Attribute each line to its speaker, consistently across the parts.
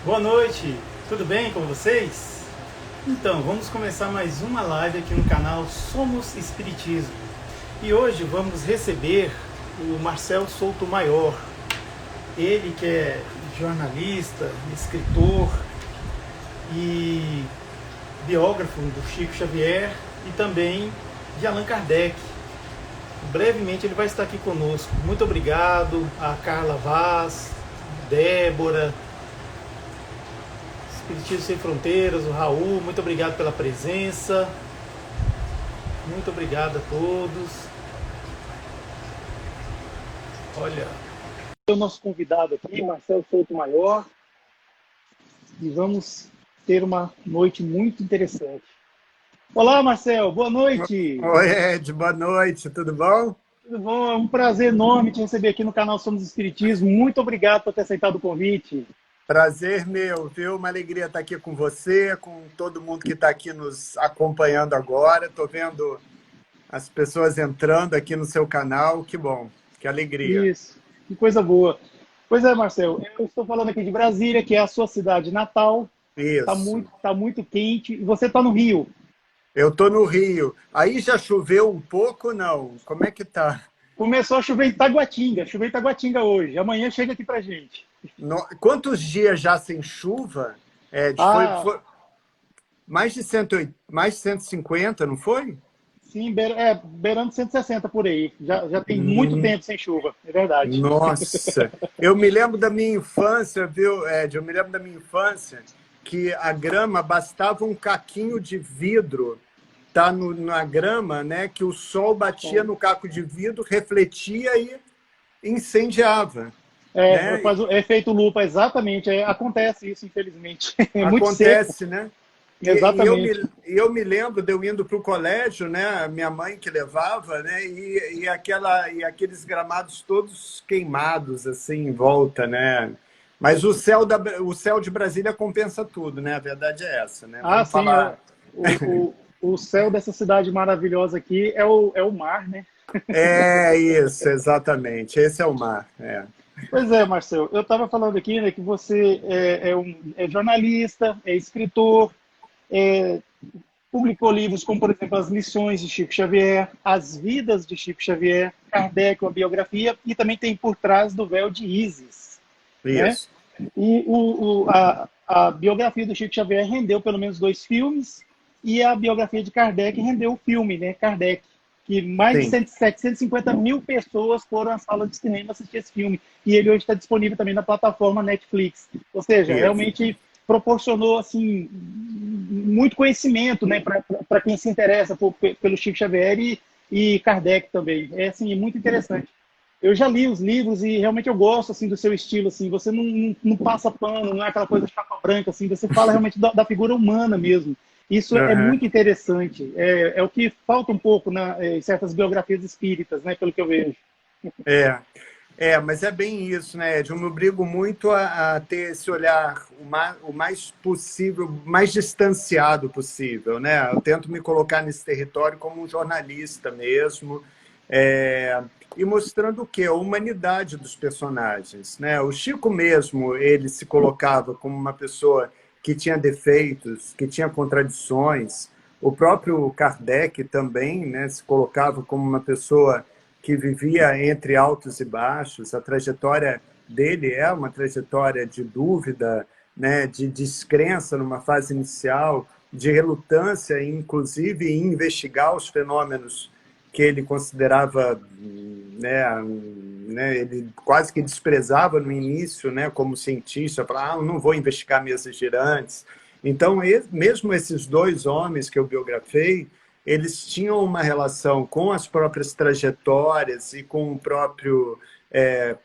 Speaker 1: Boa noite, tudo bem com vocês? Então, vamos começar mais uma live aqui no canal Somos Espiritismo. E hoje vamos receber o Marcel Souto Maior. Ele que é jornalista, escritor e biógrafo do Chico Xavier e também de Allan Kardec. Brevemente ele vai estar aqui conosco. Muito obrigado a Carla Vaz, Débora, Espiritismo Sem Fronteiras, o Raul, muito obrigado pela presença. Muito obrigado a todos. Olha, o nosso convidado aqui, Marcel Souto Maior, e vamos ter uma noite muito interessante. Olá, Marcel, boa noite.
Speaker 2: Oi, Ed, boa noite, tudo bom?
Speaker 1: Tudo bom? É um prazer enorme te receber aqui no canal Somos Espiritismo. Muito obrigado por ter aceitado o convite.
Speaker 2: Prazer meu, viu? Uma alegria estar aqui com você, com todo mundo que está aqui nos acompanhando agora. Estou vendo as pessoas entrando aqui no seu canal, que bom, que alegria.
Speaker 1: Isso, que coisa boa. Pois é, Marcel, eu estou falando aqui de Brasília, que é a sua cidade natal.
Speaker 2: Isso.
Speaker 1: Tá muito quente. E você está no Rio.
Speaker 2: Eu estou no Rio. Aí já choveu um pouco, não? Como é que tá?
Speaker 1: Começou a chover em Taguatinga. Choveu em Taguatinga hoje. Amanhã chega aqui pra gente.
Speaker 2: Quantos dias já sem chuva, Ed?
Speaker 1: Ah,
Speaker 2: Foi mais de 180, mais de 150, não foi?
Speaker 1: sim, beirando 160 por aí. Já tem muito
Speaker 2: Hum.
Speaker 1: tempo sem chuva, é verdade.
Speaker 2: Nossa, eu me lembro da minha infância, viu, Ed? Eu me lembro da minha infância que a grama bastava um caquinho de vidro, tá na grama, né? Que o sol batia no caco de vidro, refletia e incendiava, né?
Speaker 1: Faz o efeito lupa, exatamente. Acontece isso, infelizmente. É muito seco,
Speaker 2: Acontece, né?
Speaker 1: exatamente.
Speaker 2: Eu me lembro de eu indo para o colégio, né? Minha mãe que levava, né? E aqueles gramados todos queimados assim em volta, né? Mas o céu de Brasília compensa tudo, né? A verdade é essa, né?
Speaker 1: Ah,
Speaker 2: Vamos
Speaker 1: sim,
Speaker 2: falar.
Speaker 1: o céu dessa cidade maravilhosa aqui é o mar, né?
Speaker 2: É isso, exatamente. Esse é o mar. É.
Speaker 1: Pois é, Marcelo, eu estava falando aqui, né, que você é jornalista, é escritor, é, publicou livros como, por exemplo, As Lições de Chico Xavier, As Vidas de Chico Xavier, Kardec, uma biografia, e também tem Por Trás do Véu de Ísis, né?
Speaker 2: Isso.
Speaker 1: E a biografia do Chico Xavier rendeu pelo menos 2 filmes, e a biografia de Kardec rendeu o filme, né? Kardec, que mais de
Speaker 2: Sim.
Speaker 1: 750 mil pessoas foram à sala de cinema assistir esse filme. E ele hoje está disponível também na plataforma Netflix. Ou seja,
Speaker 2: Isso.
Speaker 1: realmente proporcionou assim muito conhecimento, né, para quem se interessa pelo Chico Xavier e Kardec também. É assim, muito interessante. Eu já li os livros e realmente eu gosto assim do seu estilo, assim, você não passa pano, não é aquela coisa chapa branca, assim, você fala realmente da figura humana mesmo. Isso é
Speaker 2: Uhum.
Speaker 1: muito interessante. É o que falta um pouco em certas biografias espíritas, né, pelo que eu vejo.
Speaker 2: É. Mas é bem isso, né, Ed? Eu me obrigo muito a ter esse olhar o mais possível, mais distanciado possível, né? Eu tento me colocar nesse território como um jornalista mesmo, e mostrando o quê? A humanidade dos personagens, né? O Chico mesmo, ele se colocava como uma pessoa que tinha defeitos, que tinha contradições. O próprio Kardec também, né, se colocava como uma pessoa que vivia entre altos e baixos. A trajetória dele é uma trajetória de dúvida, né, de descrença numa fase inicial, de relutância, inclusive, em investigar os fenômenos que ele considerava, ele quase que desprezava no início, né, como cientista, falava, não vou investigar mesas girantes. Então, mesmo esses dois homens que eu biografei, eles tinham uma relação com as próprias trajetórias e com o próprio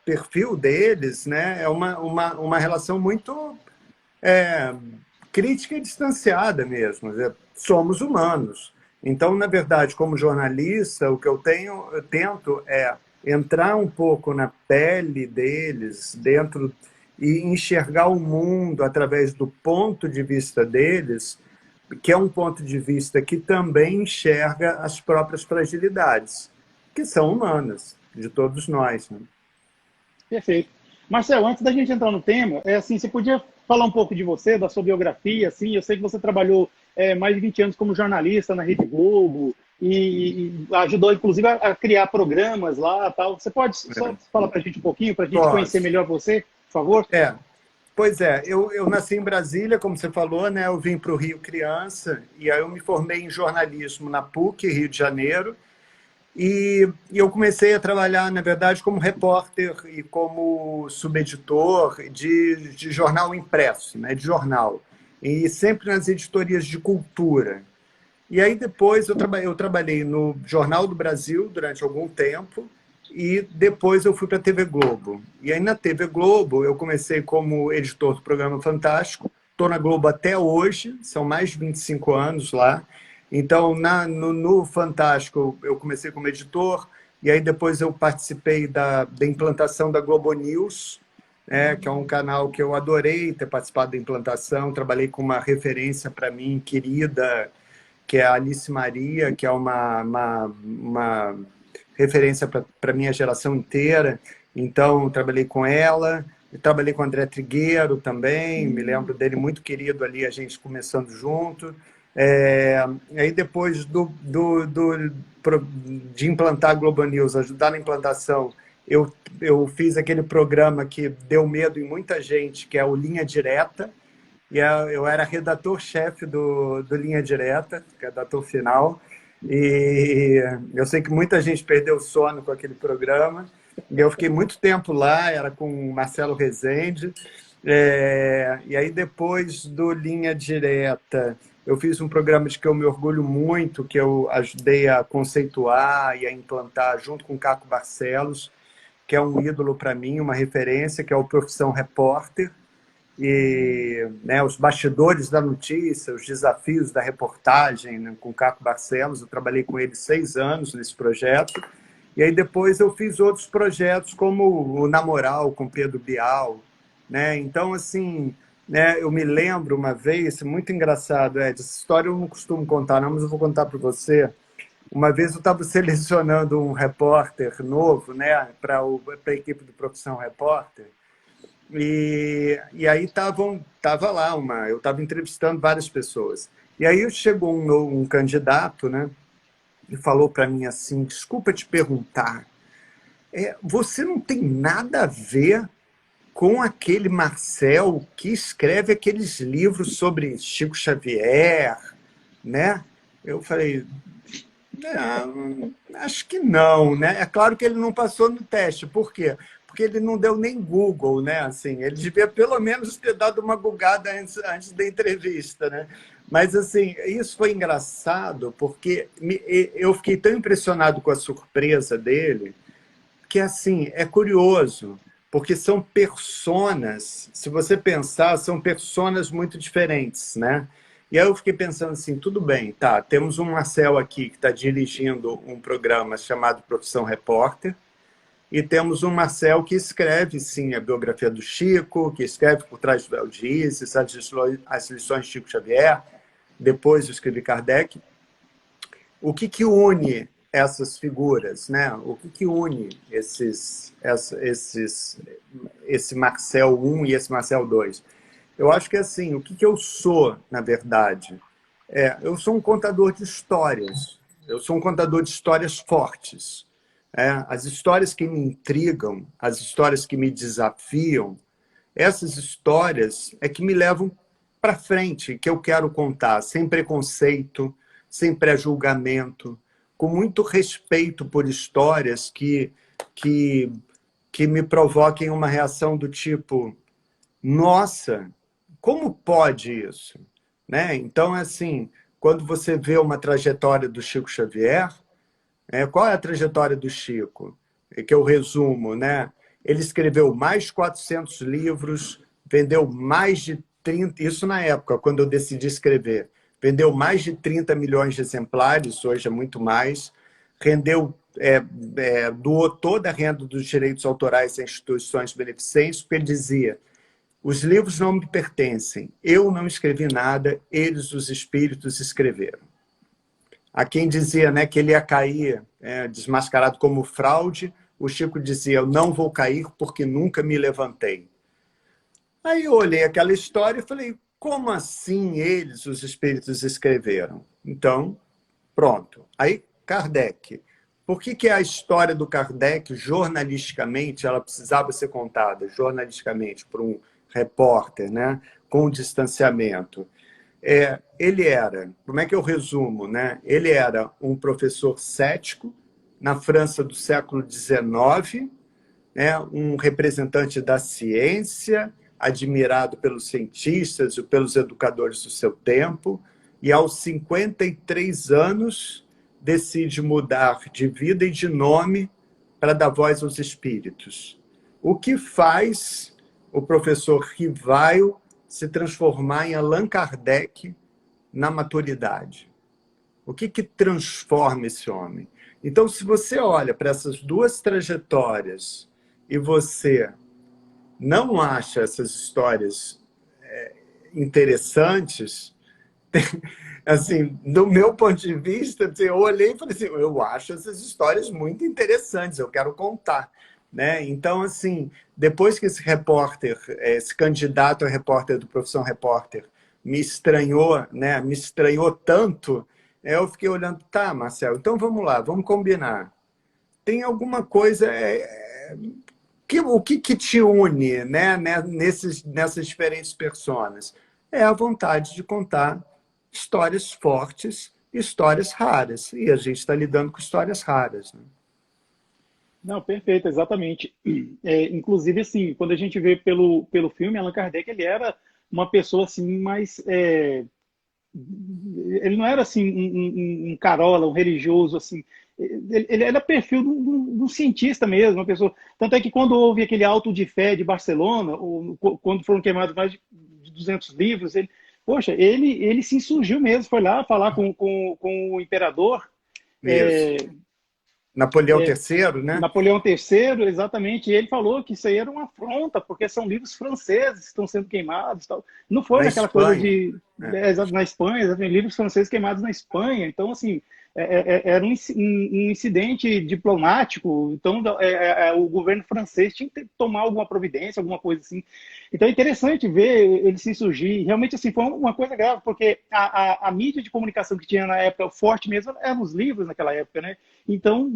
Speaker 2: perfil deles, né? É uma relação muito é, crítica e distanciada mesmo. Somos humanos. Então, na verdade, como jornalista, o que eu tento é entrar um pouco na pele deles, dentro e enxergar o mundo através do ponto de vista deles, que é um ponto de vista que também enxerga as próprias fragilidades, que são humanas, de todos nós. Né?
Speaker 1: Perfeito. Marcel, antes da gente entrar no tema, assim, você podia falar um pouco de você, da sua biografia, assim, eu sei que você trabalhou mais de 20 anos como jornalista na Rede Globo e ajudou, inclusive, a criar programas lá, tal. Você pode só falar para a gente um pouquinho, para a gente conhecer
Speaker 2: Posso.
Speaker 1: melhor você, por favor?
Speaker 2: Pois é, eu nasci em Brasília, como você falou, né? Eu vim para o Rio criança, e aí eu me formei em jornalismo na PUC, Rio de Janeiro, e eu comecei a trabalhar, na verdade, como repórter e como subeditor de jornal impresso, né? De jornal, e sempre nas editorias de cultura. E aí depois eu trabalhei no Jornal do Brasil durante algum tempo e depois eu fui para a TV Globo. E aí na TV Globo eu comecei como editor do programa Fantástico. Estou na Globo até hoje, são mais de 25 anos lá. Então no Fantástico eu comecei como editor e aí depois eu participei da implantação da Globo News, que é um canal que eu adorei ter participado da implantação. Trabalhei com uma referência para mim querida, que é a Alice Maria, que é uma referência para a minha geração inteira. Então, trabalhei com ela, trabalhei com o André Trigueiro também, me lembro dele muito querido ali, a gente começando junto. Aí depois de implantar a Globo News, ajudar na implantação, eu fiz aquele programa que deu medo em muita gente, que é o Linha Direta, e eu era redator-chefe do Linha Direta, redator final, e eu sei que muita gente perdeu o sono com aquele programa, e eu fiquei muito tempo lá, era com o Marcelo Rezende, e aí depois do Linha Direta, eu fiz um programa de que eu me orgulho muito, que eu ajudei a conceituar e a implantar junto com o Caco Barcelos, que é um ídolo para mim, uma referência, que é o Profissão Repórter, e né, os bastidores da notícia, os desafios da reportagem, né, com o Caco Barcelos. Eu trabalhei com ele 6 anos nesse projeto, e aí depois eu fiz outros projetos como o Na Moral, com Pedro Bial, né? Então, assim, né, eu me lembro uma vez, muito engraçado, essa história eu não costumo contar não, mas eu vou contar para você. Uma vez eu estava selecionando um repórter novo, né, para a equipe do Profissão Repórter, e aí tava lá eu estava entrevistando várias pessoas. E aí chegou um candidato, né, e falou para mim assim: desculpa te perguntar, você não tem nada a ver com aquele Marcel que escreve aqueles livros sobre Chico Xavier, né? Eu falei: não, acho que não, né? É claro que ele não passou no teste. Por quê? Porque ele não deu nem Google, né? Assim, ele devia pelo menos ter dado uma googada antes da entrevista, né? Mas, assim, isso foi engraçado porque eu fiquei tão impressionado com a surpresa dele que, assim, é curioso, porque são personas, se você pensar, são personas muito diferentes, né? E aí eu fiquei pensando assim, tudo bem, tá, temos um Marcel aqui que está dirigindo um programa chamado Profissão Repórter, e temos um Marcel que escreve, sim, a biografia do Chico, que escreve Por Trás do Véu de Isis, as lições de Chico Xavier, depois eu escrevi Kardec. O que une essas figuras, né? O que une esse Marcel 1 e esse Marcel 2? Eu acho que, assim, o que eu sou, na verdade? Eu sou um contador de histórias. Eu sou um contador de histórias fortes. As histórias que me intrigam, as histórias que me desafiam, essas histórias é que me levam para frente, que eu quero contar, sem preconceito, sem pré-julgamento, com muito respeito por histórias que me provoquem uma reação do tipo: nossa, como pode isso? Né? Então, assim, quando você vê uma trajetória do Chico Xavier, qual é a trajetória do Chico? Que eu resumo, né? Ele escreveu mais de 400 livros, vendeu mais de 30, isso na época, quando eu decidi escrever, vendeu mais de 30 milhões de exemplares, hoje é muito mais, doou toda a renda dos direitos autorais a instituições beneficentes, porque ele dizia: os livros não me pertencem, eu não escrevi nada, eles, os espíritos, escreveram. Há quem dizia, né, que ele ia cair desmascarado como fraude, o Chico dizia, eu não vou cair porque nunca me levantei. Aí eu olhei aquela história e falei, como assim eles, os espíritos, escreveram? Então, pronto. Aí, Kardec. Por que a história do Kardec, jornalisticamente, ela precisava ser contada jornalisticamente por um repórter, né, com distanciamento? Ele era, como é que eu resumo, né? Ele era um professor cético na França do século XIX, né, um representante da ciência, admirado pelos cientistas e pelos educadores do seu tempo, e aos 53 anos decide mudar de vida e de nome para dar voz aos espíritos. O que faz o professor Rivaio se transformar em Allan Kardec na maturidade? O que transforma esse homem? Então, se você olha para essas duas trajetórias e você não acha essas histórias interessantes, assim, do meu ponto de vista, assim, eu olhei e falei assim, eu acho essas histórias muito interessantes, eu quero contar. Né? Então, assim, depois que esse repórter, esse candidato a repórter do Profissão Repórter, me estranhou, né? Me estranhou tanto, eu fiquei olhando, tá, Marcelo, então vamos lá, vamos combinar. Tem alguma coisa... o que te une, né, nessas diferentes personas? É a vontade de contar histórias fortes, histórias raras. E a gente está lidando com histórias raras. Né?
Speaker 3: Não, perfeito, exatamente. Inclusive, assim, quando a gente vê pelo filme, Allan Kardec, ele era uma pessoa assim mais... ele não era assim um carola, um religioso, assim. Ele era perfil de um cientista mesmo, uma pessoa. Tanto é que quando houve aquele auto de fé de Barcelona, quando foram queimados mais de 200 livros, poxa, ele se insurgiu mesmo, foi lá falar com o imperador.
Speaker 2: Isso. Napoleão III, né?
Speaker 3: Napoleão III, exatamente. E ele falou que isso aí era uma afronta, porque são livros franceses que estão sendo queimados. Tal. Não foi naquela coisa de... na Espanha, livros franceses queimados na Espanha. Então, assim, era um incidente diplomático. Então, o governo francês tinha que tomar alguma providência, alguma coisa assim. Então, é interessante ver ele se surgir. Realmente, assim, foi uma coisa grave, porque a mídia de comunicação que tinha na época, forte mesmo, eram os livros naquela época, né? Então,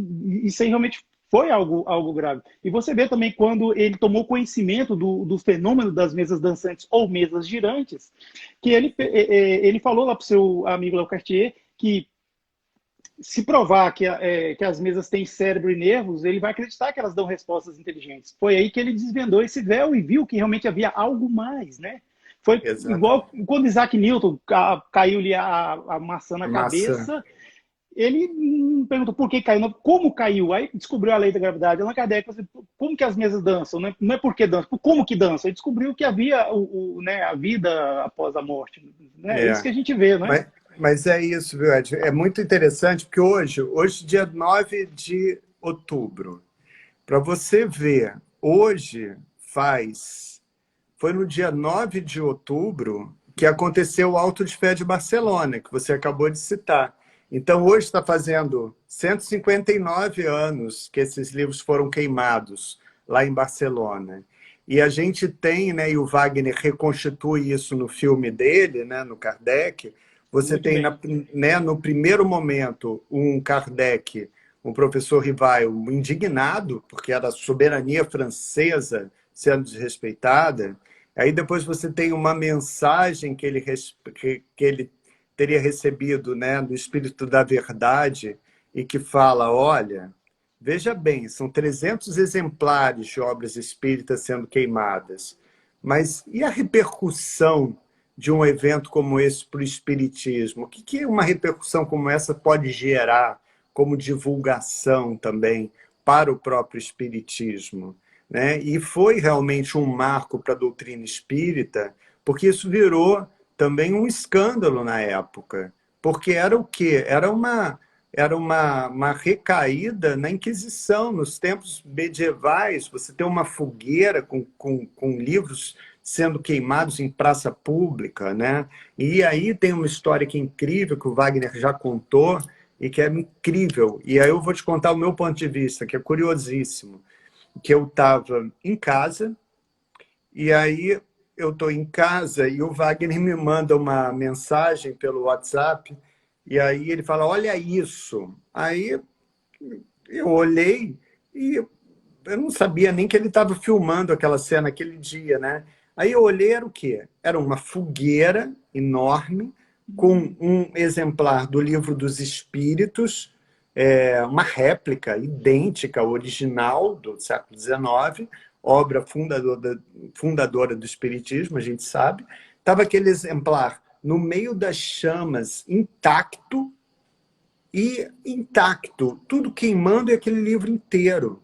Speaker 3: isso aí realmente foi algo grave. E você vê também quando ele tomou conhecimento do fenômeno das mesas dançantes ou mesas girantes, que ele falou lá para o seu amigo Léo Cartier que se provar que as mesas têm cérebro e nervos, ele vai acreditar que elas dão respostas inteligentes. Foi aí que ele desvendou esse véu e viu que realmente havia algo mais, né? Foi igual quando Isaac Newton caiu-lhe a maçã na cabeça... Ele perguntou por que caiu, como caiu, aí descobriu a lei da gravidade. Allan Kardec falou assim, como que as mesas dançam? Não é por que dançam, como que dançam? Ele descobriu que havia né, a vida após a morte. Né? É isso que a gente vê, né?
Speaker 2: Mas é isso, viu, Ed? É muito interessante, porque hoje dia 9 de outubro, para você ver, foi no dia 9 de outubro que aconteceu o Auto de Fé de Barcelona, que você acabou de citar. Então, hoje está fazendo 159 anos que esses livros foram queimados lá em Barcelona. E a gente tem, né, e o Wagner reconstitui isso no filme dele, né, no Kardec, você tem, né, no primeiro momento, um Kardec, um professor Rivaio, indignado, porque era a soberania francesa sendo desrespeitada. Aí depois você tem uma mensagem que ele teria recebido, né, do Espírito da Verdade, e que fala, olha, veja bem, são 300 exemplares de obras espíritas sendo queimadas, mas e a repercussão de um evento como esse para o espiritismo? O que uma repercussão como essa pode gerar como divulgação também para o próprio espiritismo? Né? E foi realmente um marco para a doutrina espírita, porque isso virou também um escândalo na época, porque era o quê? Era uma recaída na Inquisição, nos tempos medievais. Você tem uma fogueira com livros sendo queimados em praça pública, né? E aí tem uma história que é incrível, que o Wagner já contou, e que é incrível. E aí eu vou te contar o meu ponto de vista, que é curiosíssimo. Que eu estava em casa, e aí eu estou em casa e o Wagner me manda uma mensagem pelo WhatsApp, e aí ele fala, olha isso. Aí eu olhei e eu não sabia nem que ele estava filmando aquela cena aquele dia, né? Aí eu olhei, era o quê? Era uma fogueira enorme com um exemplar do Livro dos Espíritos, uma réplica idêntica, original, do século XIX, obra fundadora do Espiritismo, a gente sabe. Estava aquele exemplar no meio das chamas, intacto, tudo queimando e aquele livro inteiro.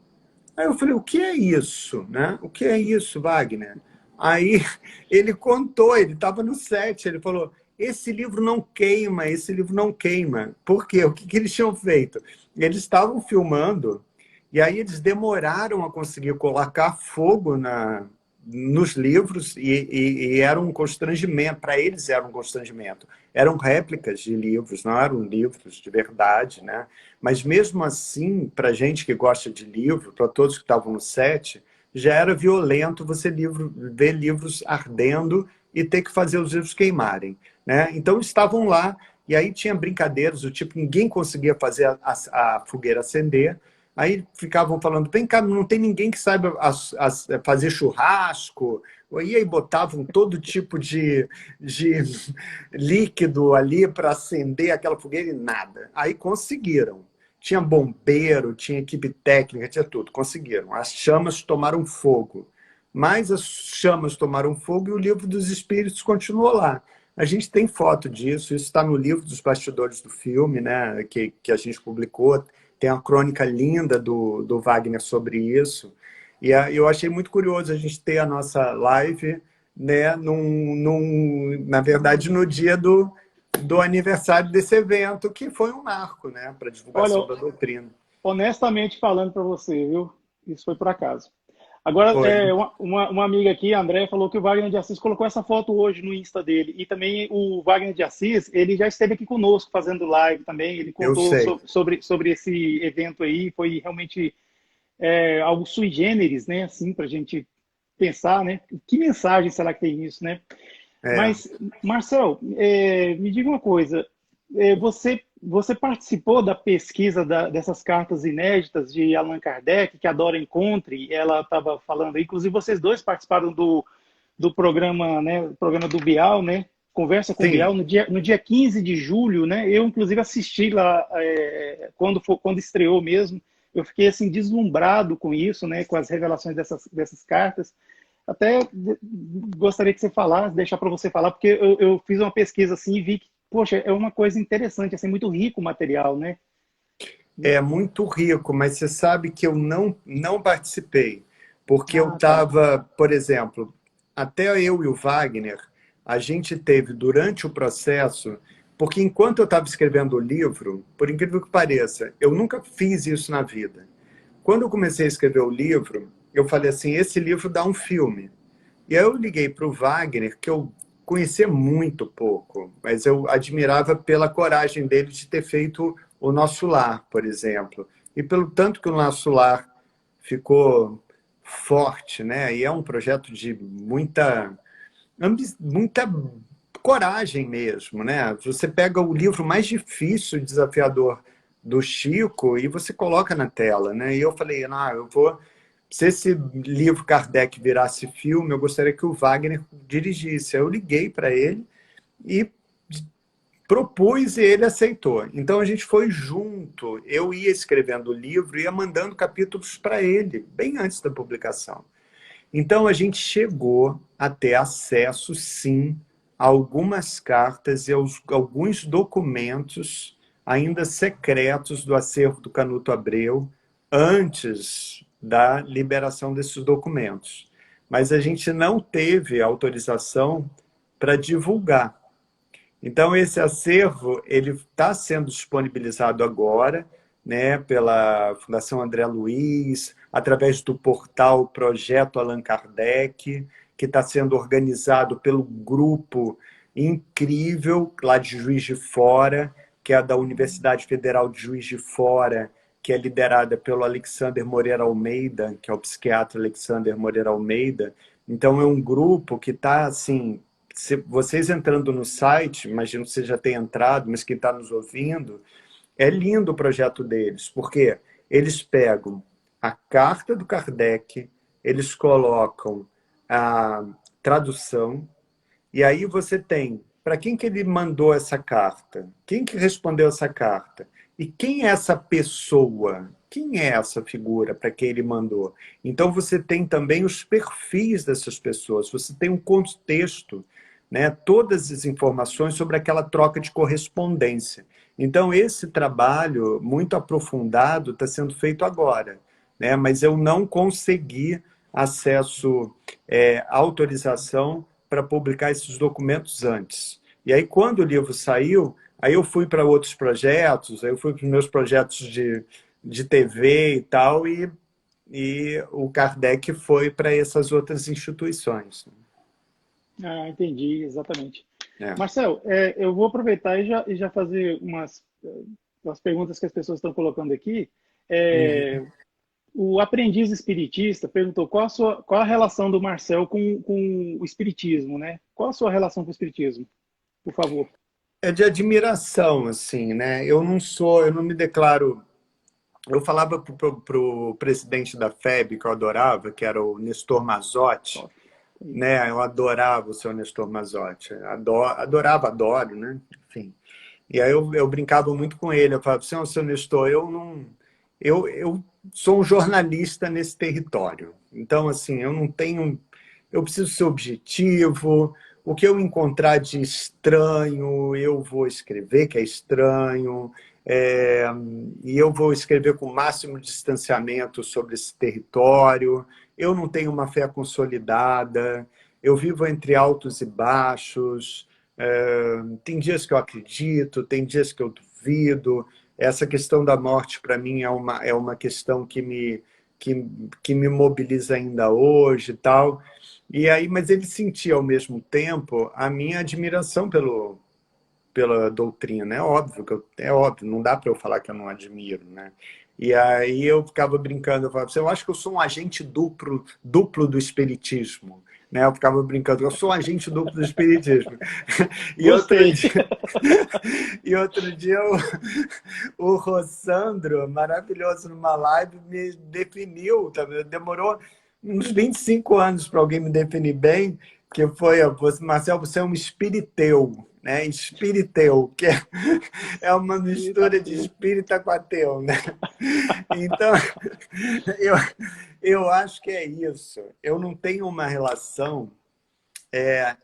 Speaker 2: Aí eu falei, o que é isso? Né? O que é isso, Wagner? Aí ele contou, ele estava no set, ele falou, esse livro não queima, esse livro não queima. Por quê? O que eles tinham feito? Eles estavam filmando e aí eles demoraram a conseguir colocar fogo nos livros e era um constrangimento, para eles era um constrangimento. Eram réplicas de livros, não eram livros de verdade, né? Mas mesmo assim, para gente que gosta de livro, para todos que estavam no set, já era violento você ver livros ardendo e ter que fazer os livros queimarem, né? Então estavam lá e aí tinha brincadeiras do tipo, ninguém conseguia fazer a fogueira acender. Aí ficavam falando, vem cá, não tem ninguém que saiba fazer churrasco. E aí botavam todo tipo de líquido ali para acender aquela fogueira e nada. Aí conseguiram. Tinha bombeiro, tinha equipe técnica, tinha tudo. Conseguiram. As chamas tomaram fogo. Mas as chamas tomaram fogo e o Livro dos Espíritos continuou lá. A gente tem foto disso, isso está no livro dos bastidores do filme, né, que a gente publicou. Tem uma crônica linda do Wagner sobre isso. E eu achei muito curioso a gente ter a nossa live, né, na verdade, no dia do aniversário desse evento, que foi um marco, né, para a divulgação da doutrina.
Speaker 3: Honestamente falando para você, viu? Isso foi por acaso. Agora, uma amiga aqui, a André, falou que o Wagner de Assis colocou essa foto hoje no Insta dele. E também o Wagner de Assis, ele já esteve aqui conosco fazendo live também. Ele contou sobre esse evento aí. Foi realmente algo sui generis, né? Assim, para a gente pensar, né? Que mensagem será que tem nisso, né? Mas, Marcel, me diga uma coisa. Você participou da pesquisa dessas cartas inéditas de Allan Kardec, que a Dora Encontre, ela estava falando, inclusive vocês dois participaram do programa, né, programa do Bial, né, Conversa com o Bial, no dia 15 de julho, né, eu inclusive assisti lá, quando estreou mesmo, eu fiquei assim deslumbrado com isso, né, com as revelações dessas cartas. Até gostaria que você falasse, deixar para você falar, porque eu fiz uma pesquisa assim e vi que, poxa, é uma coisa interessante, assim, muito rico o material, né?
Speaker 2: É muito rico, mas você sabe que eu não participei, porque eu estava, por exemplo, até eu e o Wagner, a gente teve durante o processo, porque enquanto eu estava escrevendo o livro, por incrível que pareça, eu nunca fiz isso na vida. Quando eu comecei a escrever o livro, eu falei assim, esse livro dá um filme. E aí eu liguei para o Wagner, que eu conhecia muito pouco, mas eu admirava pela coragem dele de ter feito O Nosso Lar, por exemplo. E pelo tanto que o Nosso Lar ficou forte, né? E é um projeto de muita coragem mesmo, né? Você pega o livro mais difícil e desafiador do Chico e você coloca na tela, né? E eu falei, se esse livro Kardec virasse filme, eu gostaria que o Wagner dirigisse. Eu liguei para ele e propus e ele aceitou. Então a gente foi junto. Eu ia escrevendo o livro e ia mandando capítulos para ele, bem antes da publicação. Então a gente chegou a ter acesso, sim, a algumas cartas e alguns documentos ainda secretos do acervo do Canuto Abreu, antes da liberação desses documentos. Mas a gente não teve autorização para divulgar. Então, esse acervo ele está sendo disponibilizado agora, né, pela Fundação André Luiz, através do portal Projeto Allan Kardec, que está sendo organizado pelo grupo incrível lá de Juiz de Fora, que é da Universidade Federal de Juiz de Fora, que é liderada pelo Alexander Moreira Almeida, que é o psiquiatra Alexander Moreira Almeida. Então, é um grupo que está, assim, vocês entrando no site, imagino que você já tenha entrado, mas quem está nos ouvindo, é lindo o projeto deles, porque eles pegam a carta do Kardec, eles colocam a tradução, e aí você tem, para quem que ele mandou essa carta? Quem que respondeu essa carta? E quem é essa pessoa? Quem é essa figura para quem ele mandou? Então você tem também os perfis dessas pessoas, você tem um contexto, né? Todas as informações sobre aquela troca de correspondência. Então esse trabalho muito aprofundado está sendo feito agora, né? Mas eu não consegui acesso, autorização para publicar esses documentos antes. E aí, quando o livro saiu, aí eu fui para outros projetos, aí eu fui para os meus projetos de TV e tal, e o Kardec foi para essas outras instituições.
Speaker 3: Ah, entendi, exatamente.
Speaker 2: É.
Speaker 3: Marcel, eu vou aproveitar e já fazer umas perguntas que as pessoas estão colocando aqui. O aprendiz espiritista perguntou qual a relação do Marcel com o espiritismo, né? Qual a sua relação com o espiritismo, por favor?
Speaker 2: É de admiração, assim, né? Eu não me declaro... Eu falava pro presidente da FEB, que eu adorava, que era o Nestor Mazotti, né? Eu adorava o seu Nestor Mazotti. Adoro, né? Enfim. E aí eu brincava muito com ele. Eu falava assim, seu Nestor, eu sou um jornalista nesse território. Então, assim, eu preciso ser objetivo. O que eu encontrar de estranho, eu vou escrever que é estranho. E eu vou escrever com o máximo de distanciamento sobre esse território. Eu não tenho uma fé consolidada. Eu vivo entre altos e baixos. Tem dias que eu acredito, tem dias que eu duvido. Essa questão da morte, para mim, é uma questão que me mobiliza ainda hoje e tal. E aí, mas ele sentia, ao mesmo tempo, a minha admiração pela doutrina. É óbvio, não dá para eu falar que eu não admiro, né? E aí eu ficava brincando, eu falava assim, eu acho que eu sou um agente duplo do espiritismo. Né? Eu ficava brincando, eu sou um agente duplo do espiritismo. E outro dia o Rossandro, maravilhoso numa live, me definiu, demorou uns 25 anos para alguém me definir bem, que foi, Marcel, você é um espiriteu, né? Espiriteu, que é uma mistura de espírita com ateu, né? Então, eu acho que é isso. Eu não tenho uma relação,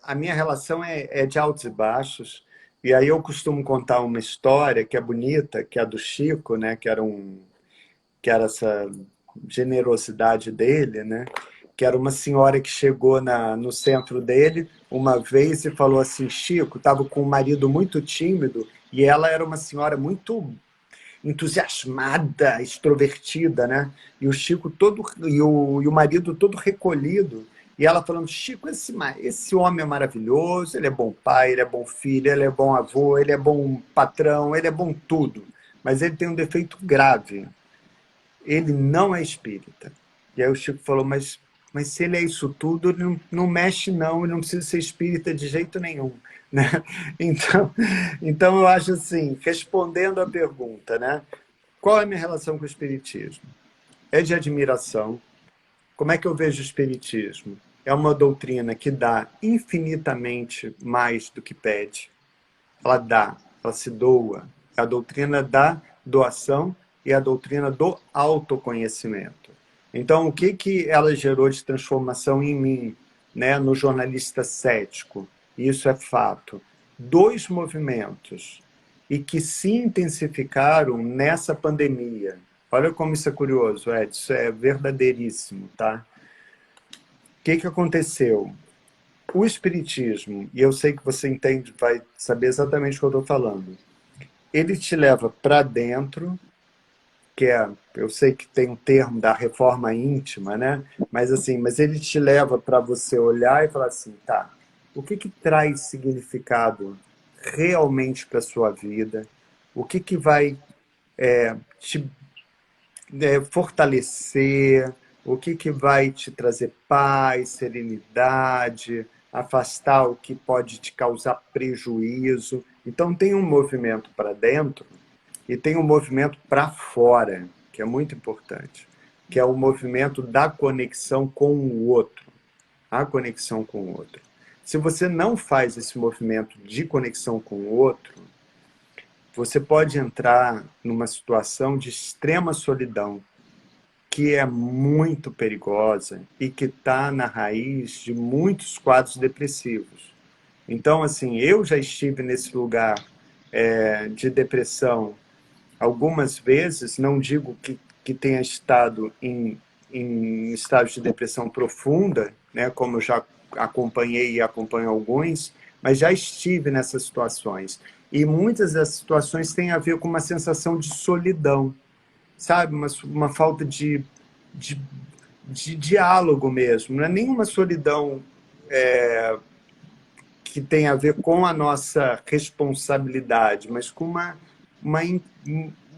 Speaker 2: a minha relação é de altos e baixos, e aí eu costumo contar uma história que é bonita, que é a do Chico, né? Que era essa generosidade dele, né? Que era uma senhora que chegou no centro dele uma vez e falou assim, Chico, estava com um marido muito tímido e ela era uma senhora muito entusiasmada, extrovertida, né? E o Chico e o marido todo recolhido. E ela falando, Chico, esse homem é maravilhoso, ele é bom pai, ele é bom filho, ele é bom avô, ele é bom patrão, ele é bom tudo. Mas ele tem um defeito grave. Ele não é espírita. E aí o Chico falou, mas se ele é isso tudo, ele não mexe não, ele não precisa ser espírita de jeito nenhum. Né? Então eu acho assim, respondendo à pergunta, né? Qual é a minha relação com o espiritismo? É de admiração. Como é que eu vejo o espiritismo? É uma doutrina que dá infinitamente mais do que pede. Ela se doa. É a doutrina da doação e a doutrina do autoconhecimento. Então, o que ela gerou de transformação em mim, né, no jornalista cético? Isso é fato. 2 movimentos, e que se intensificaram nessa pandemia. Olha como isso é curioso, Ed, isso é verdadeiríssimo, tá? O que aconteceu? O espiritismo, e eu sei que você entende, vai saber exatamente o que eu estou falando, ele te leva para dentro, eu sei que tem um termo da reforma íntima, né? Mas ele te leva para você olhar e falar assim, tá, o que traz significado realmente para a sua vida? o que que vai te fortalecer, o que que vai te trazer paz, serenidade, afastar o que pode te causar prejuízo. Então tem um movimento para dentro e tem um movimento para fora, que é muito importante, que é o movimento da conexão com o outro. A conexão com o outro. Se você não faz esse movimento de conexão com o outro, você pode entrar numa situação de extrema solidão, que é muito perigosa e que está na raiz de muitos quadros depressivos. Então, assim, eu já estive nesse lugar de depressão algumas vezes, não digo que tenha estado em estágio de depressão profunda, né, como eu já acompanhei e acompanho alguns, mas já estive nessas situações. E muitas dessas situações têm a ver com uma sensação de solidão, sabe? Uma falta de diálogo mesmo. Não é nenhuma solidão que tem a ver com a nossa responsabilidade, mas com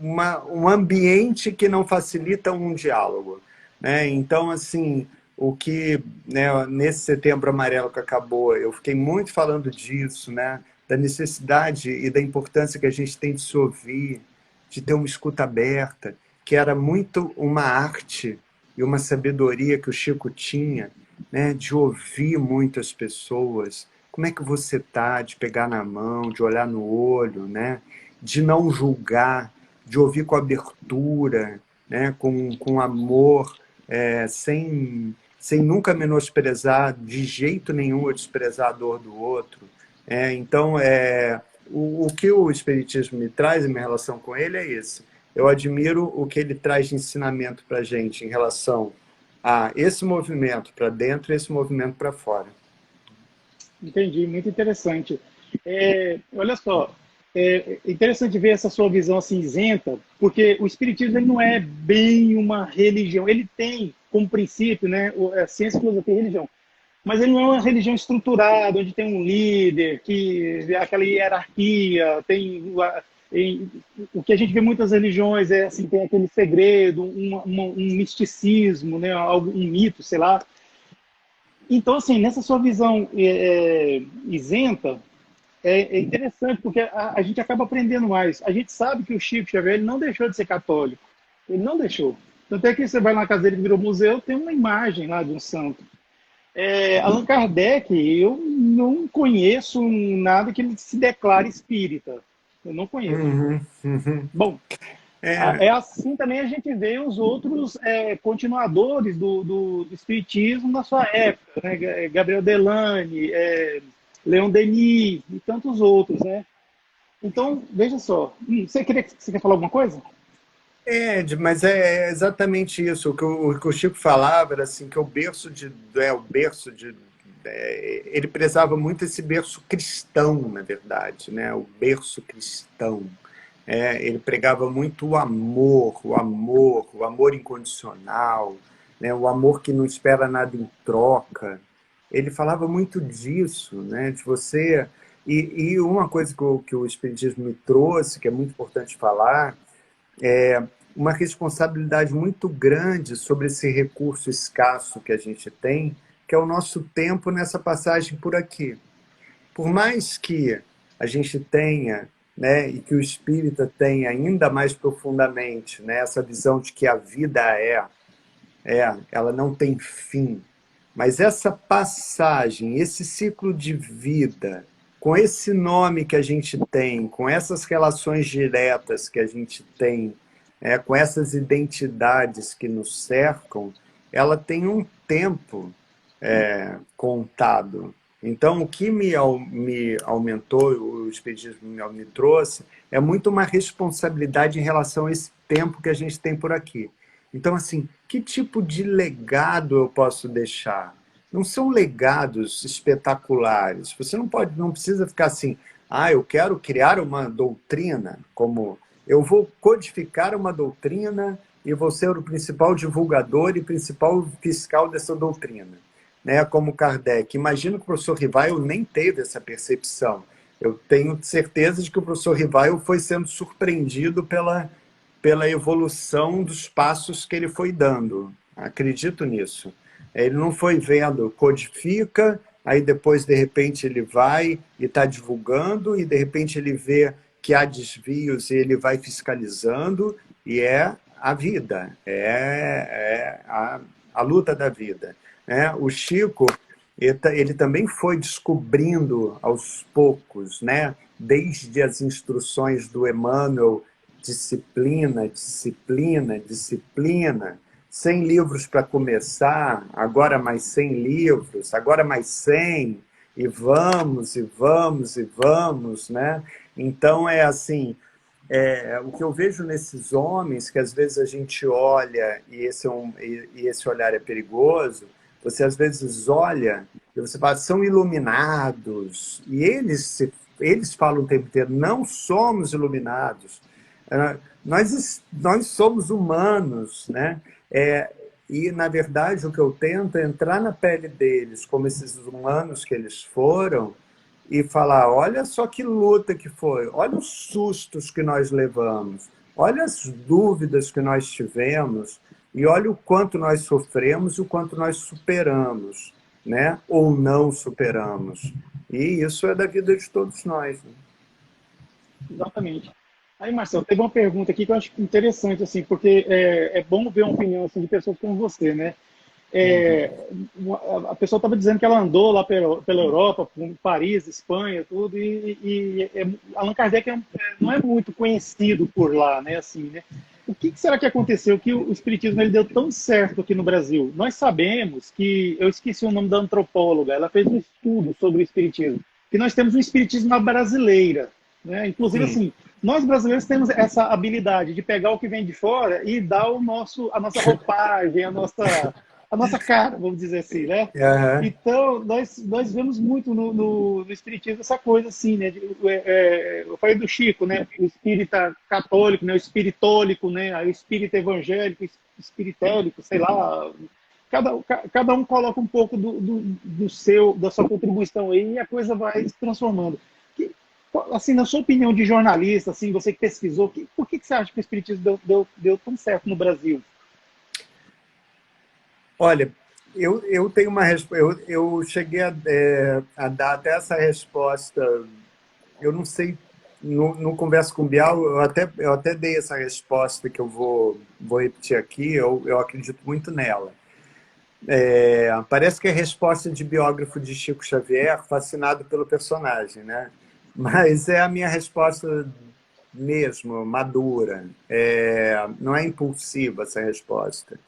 Speaker 2: um ambiente que não facilita um diálogo, né? Então, assim, o que, né, nesse Setembro Amarelo que acabou, eu fiquei muito falando disso, né, da necessidade e da importância que a gente tem de se ouvir, de ter uma escuta aberta, que era muito uma arte e uma sabedoria que o Chico tinha, né, de ouvir muito as pessoas. Como é que você está? De pegar na mão, de olhar no olho, né, de não julgar, de ouvir com abertura, né, com amor, sem nunca menosprezar de jeito nenhum ou desprezar a dor do outro. Então, o que o Espiritismo me traz em minha relação com ele é isso. Eu admiro o que ele traz de ensinamento para a gente em relação a esse movimento para dentro e esse movimento para fora.
Speaker 3: Entendi, muito interessante. Olha só, é interessante ver essa sua visão assim isenta, porque o Espiritismo ele não é bem uma religião. Ele tem como princípio, né, a ciência, filosofia e religião, mas ele não é uma religião estruturada, onde tem um líder, que aquela hierarquia, o que a gente vê em muitas religiões assim, tem aquele segredo, um misticismo, né, um mito, sei lá. Então, assim, nessa sua visão isenta, é interessante, porque a gente acaba aprendendo mais. A gente sabe que o Chico Xavier ele não deixou de ser católico. Ele não deixou. Tanto é que você vai na casa dele que virou museu, tem uma imagem lá de um santo. Allan Kardec, eu não conheço nada que ele se declare espírita. Eu não conheço. Bom, assim também a gente vê os outros continuadores do espiritismo da sua época, né? Gabriel Delany, Leon Denis e tantos outros, né? Então, veja só. Você quer falar alguma coisa?
Speaker 2: Mas é exatamente isso. O que o Chico falava era assim, que ele prezava muito esse berço cristão, na verdade, né? O berço cristão. Ele pregava muito o amor incondicional, né? O amor que não espera nada em troca. Ele falava muito disso, né? De você... E uma coisa que o Espiritismo me trouxe, que é muito importante falar, é uma responsabilidade muito grande sobre esse recurso escasso que a gente tem, que é o nosso tempo nessa passagem por aqui. Por mais que a gente tenha, né, e que o espírita tenha ainda mais profundamente, né, essa visão de que a vida ela não tem fim, mas essa passagem, esse ciclo de vida, com esse nome que a gente tem, com essas relações diretas que a gente tem, com essas identidades que nos cercam, ela tem um tempo contado. Então, o que me aumentou, o Espiritismo me trouxe, é muito uma responsabilidade em relação a esse tempo que a gente tem por aqui. Então, assim, que tipo de legado eu posso deixar? Não são legados espetaculares. Você não precisa ficar assim, eu quero criar uma doutrina, como eu vou codificar uma doutrina e vou ser o principal divulgador e principal fiscal dessa doutrina. Né? Como Kardec. Imagino que o professor Rivail nem teve essa percepção. Eu tenho certeza de que o professor Rivaio foi sendo surpreendido pela evolução dos passos que ele foi dando. Acredito nisso. Ele não foi vendo, codifica, aí depois, de repente, ele vai e está divulgando, e de repente ele vê que há desvios e ele vai fiscalizando, e é a vida, a luta da vida. Né? O Chico, ele também foi descobrindo aos poucos, né? Desde as instruções do Emmanuel, disciplina, disciplina, disciplina, 100 livros para começar, agora mais 100 livros, agora mais 100, e vamos, e vamos, e vamos, né? Então, é assim, o que eu vejo nesses homens, que às vezes a gente olha, e esse olhar é perigoso, você às vezes olha e você fala, são iluminados, e eles falam o tempo inteiro, não somos iluminados, nós somos humanos, né? E, na verdade, o que eu tento é entrar na pele deles, como esses humanos que eles foram, e falar, olha só que luta que foi, olha os sustos que nós levamos, olha as dúvidas que nós tivemos, e olha o quanto nós sofremos e o quanto nós superamos, né? Ou não superamos. E isso é da vida de todos nós. Né?
Speaker 3: Exatamente. Aí, Marcelo, teve uma pergunta aqui que eu acho interessante, assim, porque é bom ver uma opinião assim, de pessoas como você, né? A pessoa estava dizendo que ela andou lá pela Europa, por Paris, Espanha, tudo, Allan Kardec não é muito conhecido por lá, né? Assim, né? O que será que aconteceu que o Espiritismo ele deu tão certo aqui no Brasil? Nós sabemos que, eu esqueci o nome da antropóloga, ela fez um estudo sobre o Espiritismo, que nós temos um Espiritismo na brasileira, né? Inclusive, assim, nós brasileiros temos essa habilidade de pegar o que vem de fora e dar a nossa roupagem, a nossa cara, vamos dizer assim, né?
Speaker 2: Uhum.
Speaker 3: Então, nós vemos muito no Espiritismo essa coisa assim, né? Eu falei do Chico, né? O espírita católico, né? O espiritólico, né? O espírita evangélico, espiritélico, sei lá. Cada um coloca um pouco da sua contribuição aí e a coisa vai se transformando. Assim, na sua opinião de jornalista, assim, você que pesquisou, por que você acha que o Espiritismo deu tão certo no Brasil?
Speaker 2: Olha, eu tenho uma resposta. Eu cheguei a dar até essa resposta. Eu não sei, no Conversa com Bial, eu até dei essa resposta que eu vou repetir aqui. Eu acredito muito nela. Parece que é a resposta de biógrafo de Chico Xavier, fascinado pelo personagem, né? Mas é a minha resposta mesmo, madura. Não é impulsiva essa resposta.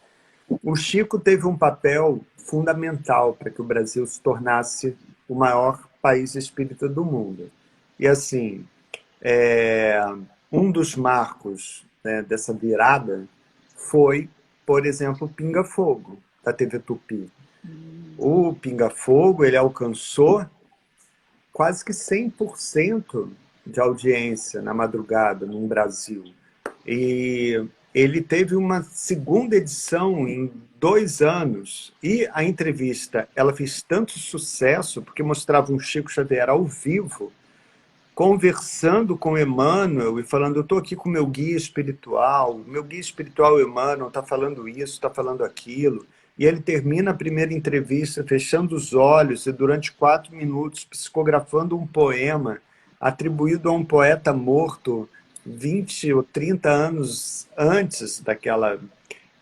Speaker 2: O Chico teve um papel fundamental para que o Brasil se tornasse o maior país espírita do mundo. E, assim, um dos marcos, né, dessa virada foi, por exemplo, o Pinga Fogo, da TV Tupi. O Pinga Fogo, ele alcançou quase que 100% de audiência na madrugada no Brasil. E ele teve uma segunda edição em 2 anos. E a entrevista, ela fez tanto sucesso, porque mostrava um Chico Xavier ao vivo, conversando com Emmanuel e falando, eu estou aqui com o meu guia espiritual Emmanuel está falando isso, está falando aquilo. E ele termina a primeira entrevista fechando os olhos e durante 4 minutos psicografando um poema atribuído a um poeta morto 20 ou 30 anos antes daquela...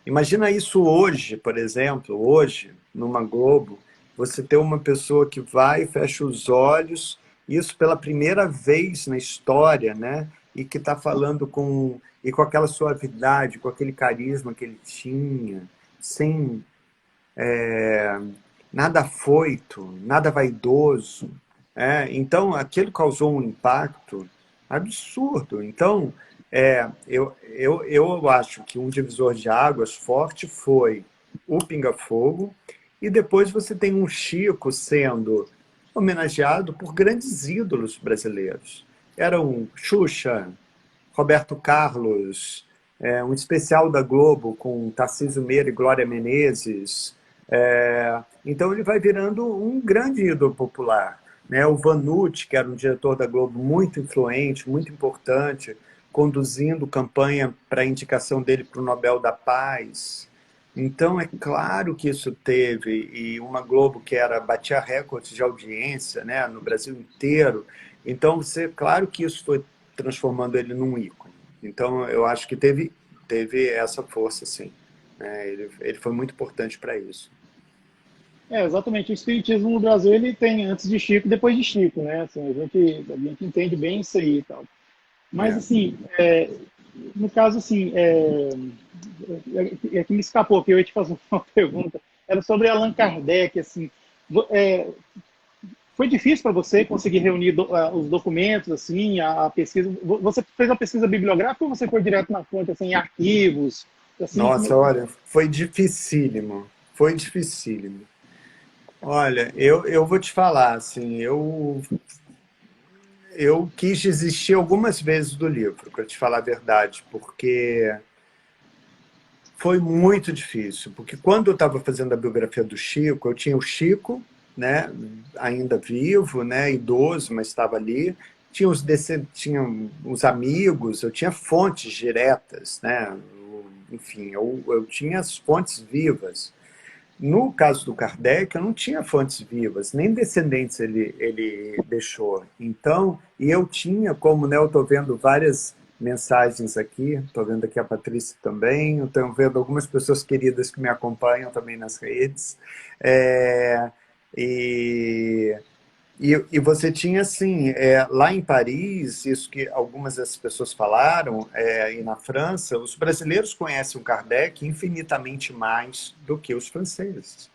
Speaker 2: Imagina isso hoje, por exemplo, hoje, numa Globo, você ter uma pessoa que vai e fecha os olhos, isso pela primeira vez na história, né? E que está falando com aquela suavidade, com aquele carisma que ele tinha, sem nada afoito, nada vaidoso. Então, aquilo causou um impacto absurdo. Então, eu acho que um divisor de águas forte foi o Pinga Fogo, e depois você tem um Chico sendo homenageado por grandes ídolos brasileiros. Eram Xuxa, Roberto Carlos, um especial da Globo com Tarcísio Meira e Glória Menezes. Então ele vai virando um grande ídolo popular. né? O Vanucci, que era um diretor da Globo muito influente, muito importante, conduzindo campanha para a indicação dele para o Nobel da Paz. Então, é claro que isso teve, e uma Globo que batia recordes de audiência, né, no Brasil inteiro. Então, claro que isso foi transformando ele num ícone. Então, eu acho que teve essa força, sim. Ele foi muito importante para isso.
Speaker 3: Exatamente. O espiritismo no Brasil, ele tem antes de Chico e depois de Chico, né? Assim, a gente entende bem isso aí e tal. Mas,
Speaker 2: É.
Speaker 3: assim, no caso, assim, que me escapou, que eu ia te fazer uma pergunta, era sobre Allan Kardec, assim, foi difícil para você conseguir reunir os documentos, assim, a pesquisa, você fez a pesquisa bibliográfica ou você foi direto na fonte, assim, em arquivos, assim,
Speaker 2: Nossa, olha, foi dificílimo, foi dificílimo. Olha, eu vou te falar, assim, eu quis desistir algumas vezes do livro, para te falar a verdade, porque foi muito difícil. Porque quando eu estava fazendo a biografia do Chico, eu tinha o Chico, né, ainda vivo, né, idoso, mas estava ali. Tinha os amigos, eu tinha fontes diretas, né? Enfim, eu tinha as fontes vivas. No caso do Kardec, eu não tinha fontes vivas, nem descendentes ele deixou. Então, e eu tinha, como, né, eu estou vendo várias mensagens aqui, estou vendo aqui a Patrícia também, estou vendo algumas pessoas queridas que me acompanham também nas redes. É, e e você tinha, assim, lá em Paris, isso que algumas das pessoas falaram, e na França, os brasileiros conhecem o Kardec infinitamente mais do que os franceses.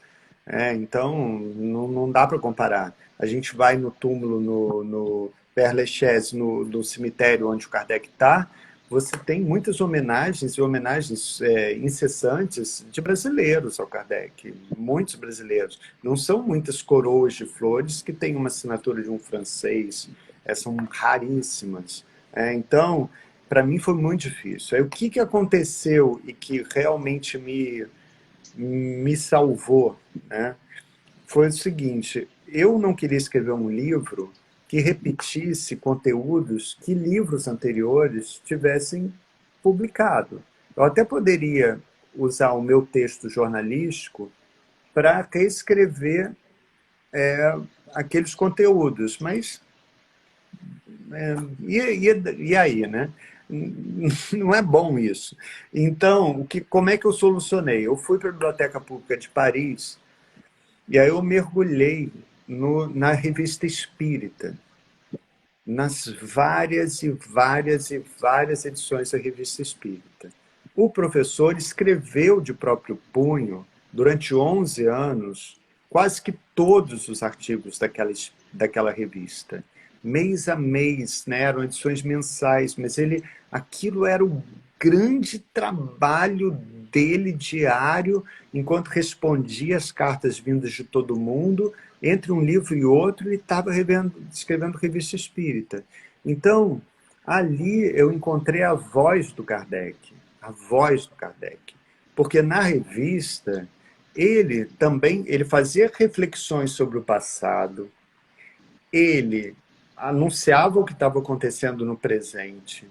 Speaker 2: Então, não dá para comparar. A gente vai no túmulo, no Père Lachaise, no cemitério onde o Kardec está, você tem muitas homenagens, e homenagens incessantes de brasileiros ao Kardec, muitos brasileiros. Não são muitas coroas de flores que têm uma assinatura de um francês, são raríssimas. Então, para mim foi muito difícil. Aí, o que aconteceu e que realmente me salvou, né, foi o seguinte: eu não queria escrever um livro que repetisse conteúdos que livros anteriores tivessem publicado. Eu até poderia usar o meu texto jornalístico para reescrever aqueles conteúdos, mas e aí, né? Não é bom isso. Então, como é que eu solucionei? Eu fui para a Biblioteca Pública de Paris e aí eu mergulhei na Revista Espírita, nas várias e várias e várias edições da Revista Espírita. O professor escreveu de próprio punho, durante 11 anos, quase que todos os artigos daquela revista. Mês a mês, né? Eram edições mensais, mas aquilo era o grande trabalho dele diário, enquanto respondia as cartas vindas de todo mundo. Entre um livro e outro, ele estava escrevendo Revista Espírita. Então, ali eu encontrei a voz do Kardec, a voz do Kardec. Porque na revista, ele fazia reflexões sobre o passado, ele anunciava o que estava acontecendo no presente,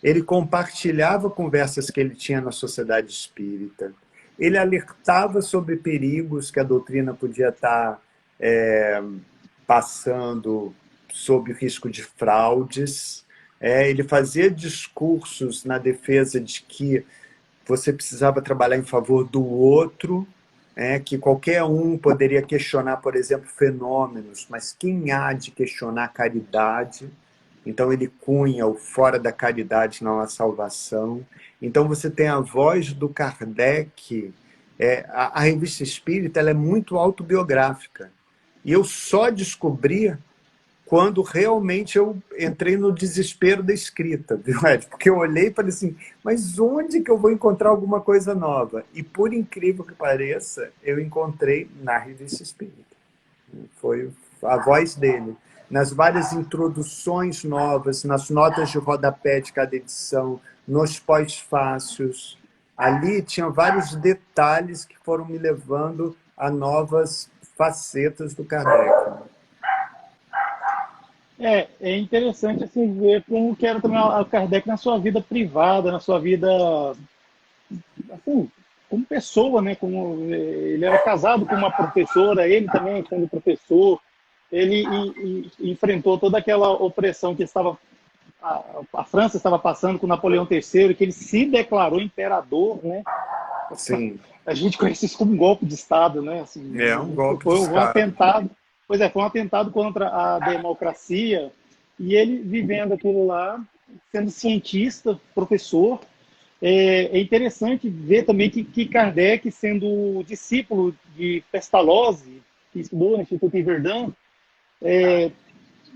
Speaker 2: ele compartilhava conversas que ele tinha na sociedade espírita, ele alertava sobre perigos que a doutrina podia estar passando, sob o risco de fraudes. Ele fazia discursos na defesa de que você precisava trabalhar em favor do outro, que qualquer um poderia questionar, por exemplo, fenômenos, mas quem há de questionar a caridade? Então ele cunha o fora da caridade não há salvação. Então você tem a voz do Kardec. A Revista Espírita ela é muito autobiográfica. E eu só descobri quando realmente eu entrei no desespero da escrita, viu, Ed? Porque eu olhei e falei assim, mas onde que eu vou encontrar alguma coisa nova? E por incrível que pareça, eu encontrei na Revista Espírita. Foi a voz dele. Nas várias introduções novas, nas notas de rodapé de cada edição, nos pós-fácios. Ali tinha vários detalhes que foram me levando a novas facetas do Kardec.
Speaker 3: É interessante assim, ver como que era também o Kardec na sua vida privada, na sua vida, assim, como pessoa, né? Como ele era casado com uma professora, ele também sendo professor, ele enfrentou toda aquela opressão que estava a França estava passando com Napoleão III, que ele se declarou imperador, né?
Speaker 2: Sim,
Speaker 3: A gente conhece isso como um golpe de Estado, né?
Speaker 2: é um
Speaker 3: Assim,
Speaker 2: golpe de
Speaker 3: foi um
Speaker 2: Estado.
Speaker 3: atentado, pois é, foi um atentado contra a democracia e ele vivendo aquilo lá, sendo cientista, professor. É interessante ver também que Kardec, sendo discípulo de Pestalozzi, que estudou no Instituto em Verdun,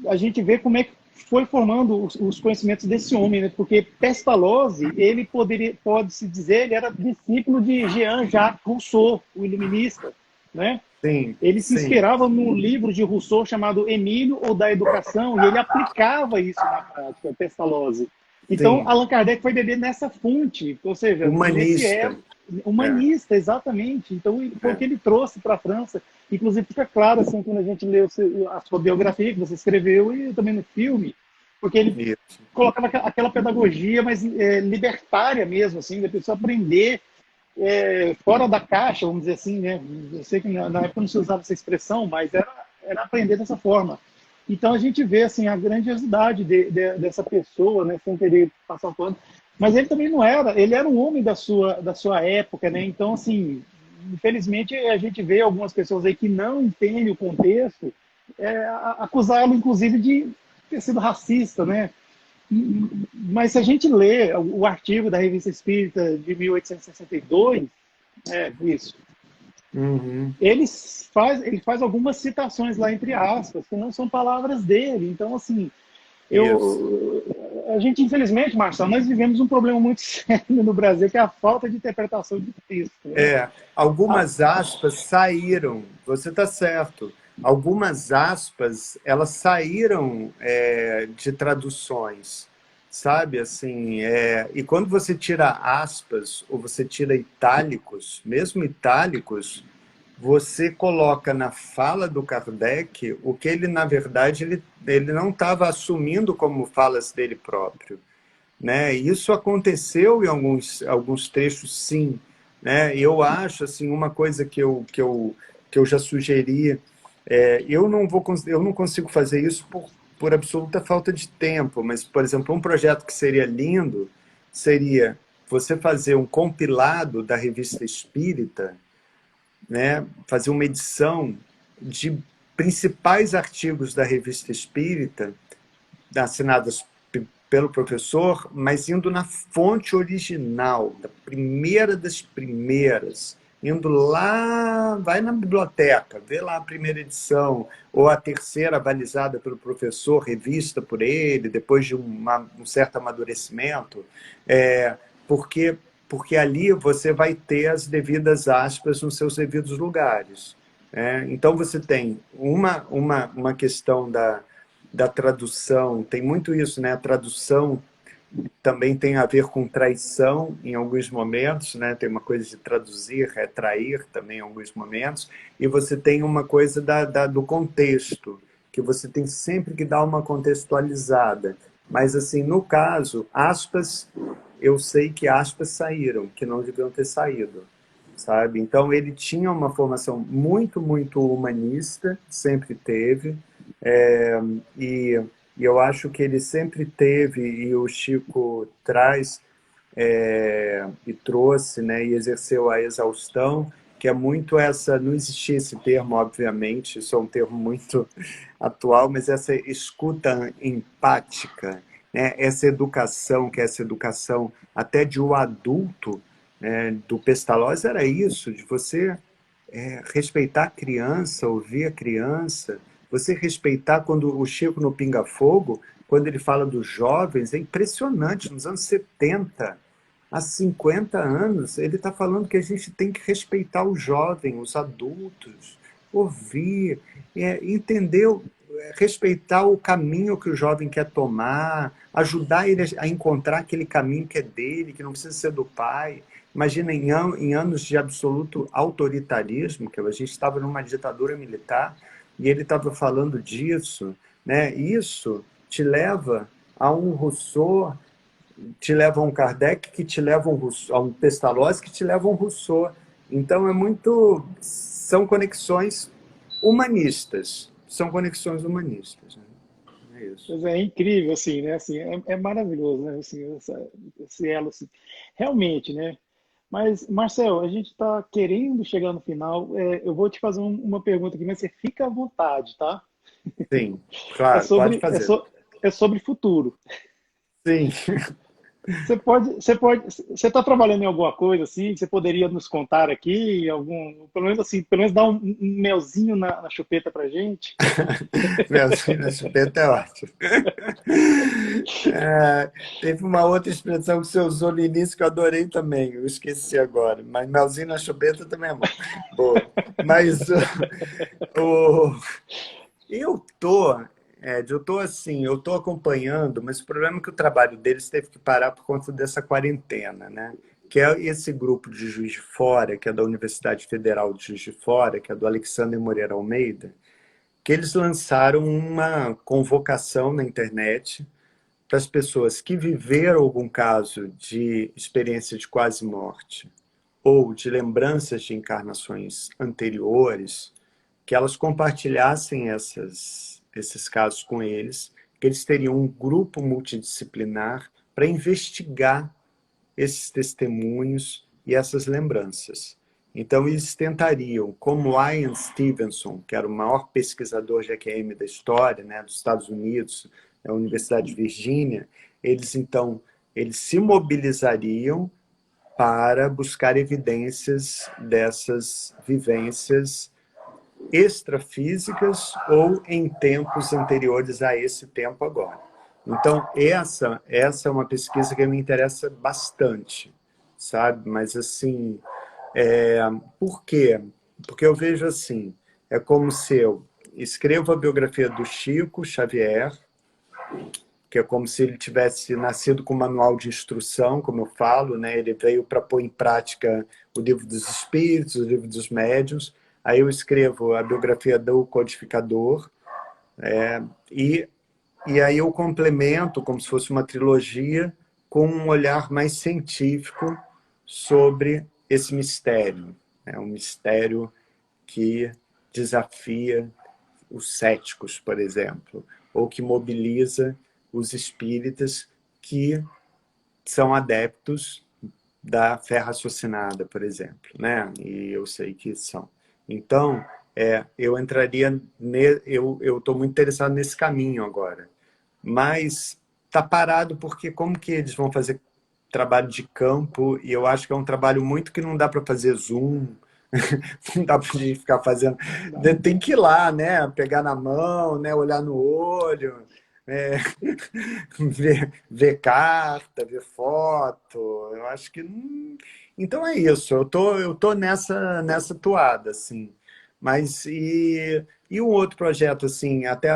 Speaker 3: a gente vê como é que foi formando os conhecimentos desse homem, né? Porque Pestalozzi, ele pode-se dizer, ele era discípulo de Jean-Jacques Rousseau, o iluminista, né?
Speaker 2: Sim,
Speaker 3: Ele se
Speaker 2: sim,
Speaker 3: inspirava no livro de Rousseau chamado Emílio ou da Educação e ele aplicava isso na prática, Pestalozzi. Então,
Speaker 2: sim.
Speaker 3: Allan Kardec foi beber nessa fonte, ou seja, nesse
Speaker 2: Humanista.
Speaker 3: elo
Speaker 2: É,
Speaker 3: humanista, exatamente. Então, foi o que
Speaker 2: é,
Speaker 3: ele trouxe para a França. Inclusive, fica claro, assim, quando a gente lê a sua biografia que você escreveu e também no filme, porque ele
Speaker 2: isso.
Speaker 3: colocava aquela pedagogia mais libertária mesmo, assim, da pessoa aprender fora da caixa, vamos dizer assim, né? Eu sei que na época não se usava essa expressão, mas era aprender dessa forma. Então a gente vê assim a grandiosidade dessa pessoa, né, sem querer passar o pano. Mas ele também não era, ele era um homem da sua época, né? Então assim, infelizmente a gente vê algumas pessoas aí que não entendem o contexto, acusá-lo inclusive de ter sido racista, né? Mas se a gente lê o artigo da Revista Espírita de 1862, isso,
Speaker 2: Uhum,
Speaker 3: ele faz algumas citações lá entre aspas, que não são palavras dele. Então, assim,
Speaker 2: isso.
Speaker 3: a gente, infelizmente, Marcelo, nós vivemos um problema muito sério no Brasil, que é a falta de interpretação de texto. Né?
Speaker 2: É, algumas aspas saíram, você está certo. Algumas aspas, elas saíram de traduções, sabe? Assim, e quando você tira aspas ou você tira itálicos, mesmo itálicos, você coloca na fala do Kardec o que ele, na verdade, ele não estava assumindo como falas dele próprio, né? Isso aconteceu em alguns trechos, sim, né? Eu acho assim uma coisa que eu já sugeri, eu não consigo fazer isso por absoluta falta de tempo, mas por exemplo um projeto que seria lindo seria você fazer um compilado da Revista Espírita, né? Fazer uma edição de principais artigos da Revista Espírita assinadas pelo professor, mas indo na fonte original, da primeira das primeiras, indo lá, vai na biblioteca, vê lá a primeira edição, ou a terceira balizada pelo professor, revista por ele, depois de um certo amadurecimento, porque, porque ali você vai ter as devidas aspas nos seus devidos lugares. Então você tem uma questão da tradução, tem muito isso, né? A tradução também tem a ver com traição em alguns momentos, né? Tem uma coisa de traduzir, retrair também em alguns momentos, e você tem uma coisa do contexto, que você tem sempre que dar uma contextualizada. Mas, assim, no caso, aspas, eu sei que aspas saíram, que não deviam ter saído, sabe? Então, ele tinha uma formação muito, muito humanista, sempre teve, é, e, e eu acho que ele sempre teve, e o Chico traz e trouxe, né, e exerceu a exaustão, que é muito essa, não existia esse termo, obviamente, isso é um termo muito atual, mas essa escuta empática, né, essa educação, que é essa educação até de um adulto, né, do Pestalozzi era isso, de você respeitar a criança, ouvir a criança, você respeitar quando o Chico no Pinga Fogo, quando ele fala dos jovens, é impressionante, nos anos 70, há 50 anos, ele está falando que a gente tem que respeitar o jovem, os adultos, ouvir, entender, respeitar o caminho que o jovem quer tomar, ajudar ele a encontrar aquele caminho que é dele, que não precisa ser do pai. Imagina, em anos de absoluto autoritarismo, que a gente estava numa ditadura militar, e ele estava falando disso, né? Isso te leva a um Rousseau, te leva a um Kardec, que te leva a um, Rousseau, a um Pestalozzi, que te leva a um Rousseau. Então, são conexões humanistas. São conexões humanistas. Né? É isso.
Speaker 3: Pois é, incrível, assim, né? Assim, é maravilhoso, né? Assim, esse elo, assim. Realmente, né? Mas, Marcel, a gente está querendo chegar no final. Eu vou te fazer uma pergunta aqui, mas você fica à vontade, tá?
Speaker 2: Sim,
Speaker 3: É
Speaker 2: claro, pode
Speaker 3: sobre, é
Speaker 2: fazer.
Speaker 3: so, é sobre futuro.
Speaker 2: Sim.
Speaker 3: Você está trabalhando em alguma coisa assim? Que você poderia nos contar aqui, pelo menos assim, pelo menos dar um melzinho na chupeta para gente?
Speaker 2: Melzinho na chupeta é ótimo. Teve uma outra expressão que você usou no início que eu adorei também, eu esqueci agora, mas melzinho na chupeta também é bom. Boa. Mas o, eu tô acompanhando, mas o problema é que o trabalho deles teve que parar por conta dessa quarentena, né? Que é esse grupo de Juiz de Fora, que é da Universidade Federal de Juiz de Fora, que é do Alexandre Moreira Almeida, que eles lançaram uma convocação na internet para as pessoas que viveram algum caso de experiência de quase morte ou de lembranças de encarnações anteriores, que elas compartilhassem esses casos com eles, que eles teriam um grupo multidisciplinar para investigar esses testemunhos e essas lembranças. Então, eles tentariam, como Ian Stevenson, que era o maior pesquisador de EQM da história, né, dos Estados Unidos, da Universidade de Virgínia, eles se mobilizariam para buscar evidências dessas vivências extrafísicas ou em tempos anteriores a esse tempo agora. Então, essa é uma pesquisa que me interessa bastante, sabe? Mas, assim, por quê? Porque eu vejo assim, é como se eu escrevo a biografia do Chico Xavier, que é como se ele tivesse nascido com um manual de instrução, como eu falo, né? Ele veio para pôr em prática o livro dos espíritos, o livro dos médiuns. Aí eu escrevo a biografia do codificador, e, e aí eu complemento, como se fosse uma trilogia, com um olhar mais científico sobre esse mistério. É um mistério que desafia os céticos, por exemplo, ou que mobiliza os espíritas que são adeptos da fé raciocinada, por exemplo, né? E eu sei que são. Então, eu entraria, eu estou muito interessado nesse caminho agora, mas está parado porque como que eles vão fazer trabalho de campo? E eu acho que é um trabalho muito que não dá para fazer Zoom, não dá para a gente ficar fazendo. Tem que ir lá, né? Pegar na mão, né? Olhar no olho, é, ver carta, ver foto. Eu acho que. Então é isso. Eu tô nessa toada, assim. Mas e um outro projeto, assim, até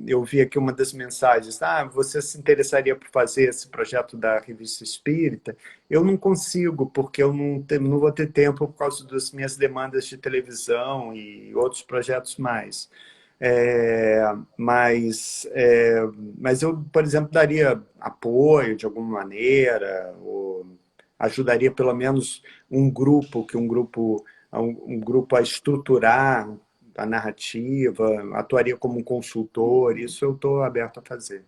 Speaker 2: eu vi aqui uma das mensagens, você se interessaria por fazer esse projeto da Revista Espírita? Eu não consigo, porque eu não vou ter tempo por causa das minhas demandas de televisão e outros projetos mais. É, mas eu, por exemplo, daria apoio de alguma maneira, ou ajudaria pelo menos um grupo a estruturar a narrativa, atuaria como um consultor, isso eu estou aberto a fazer.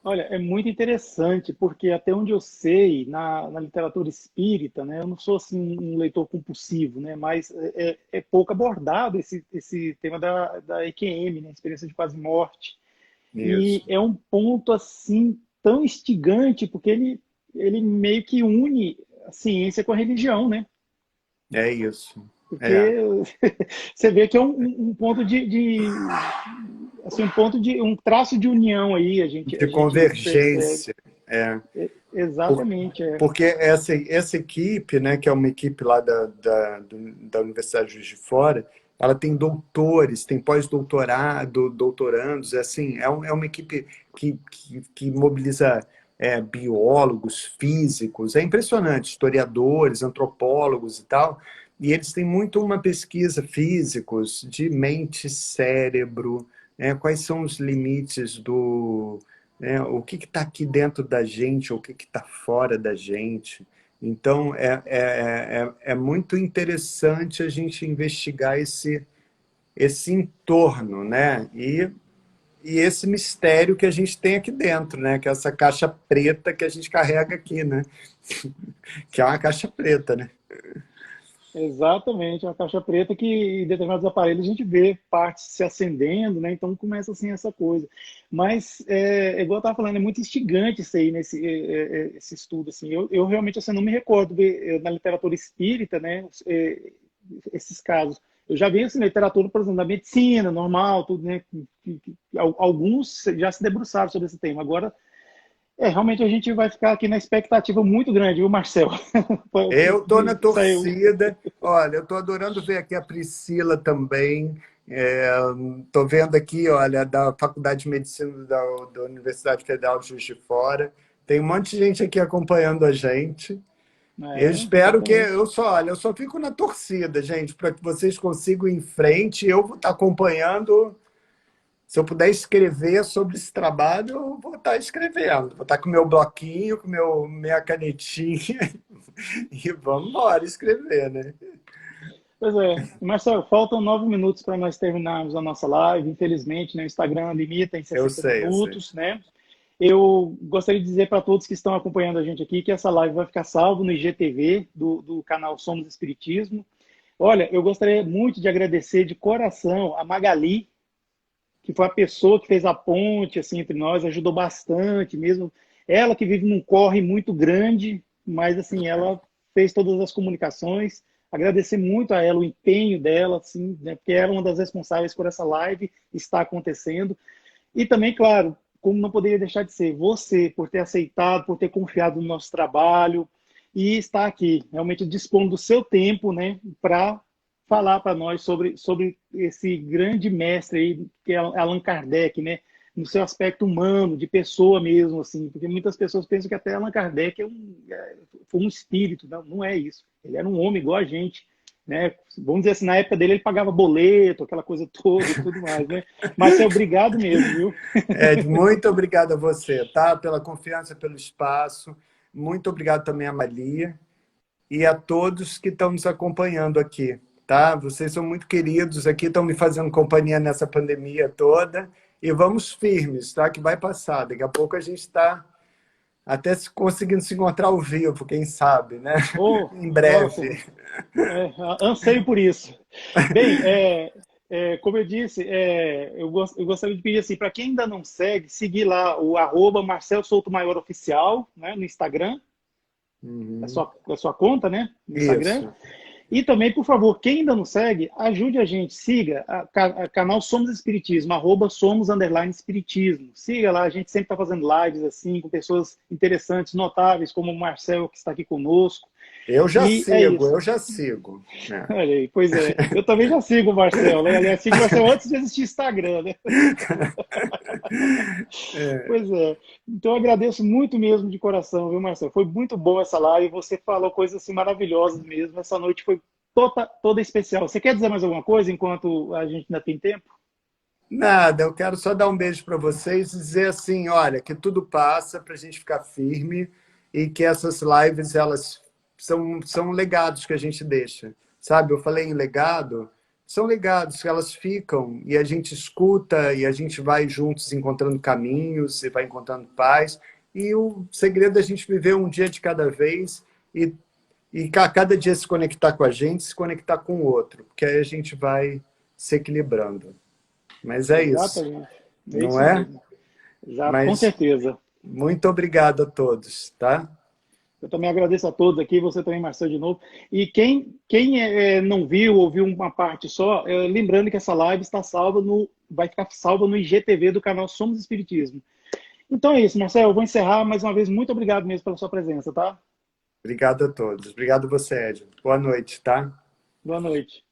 Speaker 3: Olha, é muito interessante, porque até onde eu sei, na literatura espírita, né, eu não sou assim um leitor compulsivo, né, mas é pouco abordado esse tema da EQM, né, experiência de quase morte. E
Speaker 2: Isso,
Speaker 3: é um ponto assim tão instigante, porque ele meio que une a ciência com a religião, né?
Speaker 2: é isso. É.
Speaker 3: Porque você vê que é um ponto assim, um traço de união aí,
Speaker 2: De
Speaker 3: a gente percebe.
Speaker 2: convergência. É. Por-
Speaker 3: Exatamente,
Speaker 2: Porque essa equipe, né, que é uma equipe lá da Universidade de Juiz de Fora, ela tem doutores, tem pós-doutorado, doutorandos, assim, é uma equipe que mobiliza biólogos, físicos, é impressionante, historiadores, antropólogos e tal, e eles têm muito uma pesquisa, físicos, de mente, cérebro, Quais são os limites do... o que está aqui dentro da gente, ou o que está fora da gente. Então, é muito interessante a gente investigar esse entorno, né? E esse mistério que a gente tem aqui dentro, né? Que é essa caixa preta que a gente carrega aqui, né? Que é uma caixa preta, né?
Speaker 3: Exatamente, é uma caixa preta que em determinados aparelhos a gente vê partes se acendendo, né? Então começa assim essa coisa. Mas, igual eu estava falando, é muito instigante isso aí, esse estudo. Assim. Eu realmente assim, não me recordo ver na literatura espírita, né, esses casos. Eu já vi assim, literatura, por exemplo, da medicina, normal, tudo, né? Alguns já se debruçaram sobre esse tema. Agora, realmente a gente vai ficar aqui na expectativa muito grande, viu, Marcel?
Speaker 2: Eu estou na
Speaker 3: Saiu.
Speaker 2: torcida. Olha, eu estou adorando ver aqui a Priscila também. Estou vendo aqui, olha, da Faculdade de Medicina da Universidade Federal de Juiz de Fora. Tem um monte de gente aqui acompanhando a gente. Eu espero que...
Speaker 3: Exatamente.
Speaker 2: Eu só fico na torcida, gente, para que vocês consigam ir em frente. Eu vou estar acompanhando. Se eu puder escrever sobre esse trabalho, eu vou estar escrevendo. Vou estar com meu bloquinho, com minha canetinha e vamos embora escrever, né?
Speaker 3: Pois é. Marcelo, faltam 9 minutos para nós terminarmos a nossa live. Infelizmente, né, o Instagram limita em
Speaker 2: Eu
Speaker 3: 60
Speaker 2: sei, eu sei.
Speaker 3: minutos, né? Eu gostaria de dizer para todos que estão acompanhando a gente aqui que essa live vai ficar salvo no IGTV do canal Somos Espiritismo. Olha, eu gostaria muito de agradecer de coração a Magali, que foi a pessoa que fez a ponte assim, entre nós, ajudou bastante mesmo. Ela que vive num corre muito grande, mas assim, ela fez todas as comunicações. Agradecer muito a ela o empenho dela, assim, né, porque ela é uma das responsáveis por essa live estar acontecendo. E também, claro, como não poderia deixar de ser, você, por ter aceitado, por ter confiado no nosso trabalho e estar aqui, realmente dispondo do seu tempo, né, para falar para nós sobre esse grande mestre aí, que é Allan Kardec, né, no seu aspecto humano, de pessoa mesmo, assim, porque muitas pessoas pensam que até Allan Kardec foi um espírito, não é isso. Ele era um homem igual a gente, né? Vamos dizer assim, na época dele ele pagava boleto, aquela coisa toda e tudo mais, né? Mas é obrigado mesmo, viu?
Speaker 2: Ed, muito obrigado a você, tá? Pela confiança, pelo espaço. Muito obrigado também a Maria e a todos que estão nos acompanhando aqui, tá? Vocês são muito queridos aqui, estão me fazendo companhia nessa pandemia toda. E vamos firmes, tá? Que vai passar. Daqui a pouco a gente está até conseguindo se encontrar ao vivo, quem sabe, né?
Speaker 3: Oh,
Speaker 2: Em
Speaker 3: nossa,
Speaker 2: breve.
Speaker 3: anseio por isso. Bem, como eu disse, eu gostaria de pedir assim, para quem ainda não segue, seguir lá o @Marcel Souto Maior Oficial, né, no Instagram,
Speaker 2: Uhum.
Speaker 3: a sua conta, né, no Instagram.
Speaker 2: Isso.
Speaker 3: E também, por favor, quem ainda não segue, ajude a gente, siga a canal Somos Espiritismo, @Somos_Espiritismo. Siga lá, a gente sempre está fazendo lives assim, com pessoas interessantes, notáveis, como o Marcel, que está aqui conosco.
Speaker 2: Eu já
Speaker 3: E é
Speaker 2: sigo,
Speaker 3: isso.
Speaker 2: eu já sigo.
Speaker 3: Olha aí, pois é. Eu também já sigo o Marcel, né? Aliás, sigo o Marcel antes de existir Instagram, né? Pois é. Então, eu agradeço muito mesmo de coração, viu, Marcel? Foi muito bom essa live. Você falou coisas assim maravilhosas mesmo. Essa noite foi toda especial. Você quer dizer mais alguma coisa enquanto a gente ainda tem tempo?
Speaker 2: Nada, eu quero só dar um beijo para vocês e dizer assim, olha, que tudo passa para a gente ficar firme e que essas lives, elas são legados que a gente deixa, sabe? Eu falei em legado, são legados que elas ficam e a gente escuta e a gente vai juntos encontrando caminhos e vai encontrando paz. E o segredo é a gente viver um dia de cada vez e a cada dia se conectar com a gente, se conectar com o outro, porque aí a gente vai se equilibrando. Mas é isso,
Speaker 3: Exatamente. É
Speaker 2: não
Speaker 3: isso
Speaker 2: é?
Speaker 3: mesmo. Exato, com
Speaker 2: Mas
Speaker 3: certeza.
Speaker 2: muito obrigado a todos, tá?
Speaker 3: Eu também agradeço a todos aqui, você também, Marcelo, de novo. E quem não viu, ouviu uma parte só, lembrando que essa live está salva vai ficar salva no IGTV do canal Somos Espiritismo. Então é isso, Marcelo, eu vou encerrar mais uma vez. Muito obrigado mesmo pela sua presença, tá?
Speaker 2: Obrigado a todos. Obrigado a você, Ed. Boa noite, tá?
Speaker 3: Boa noite.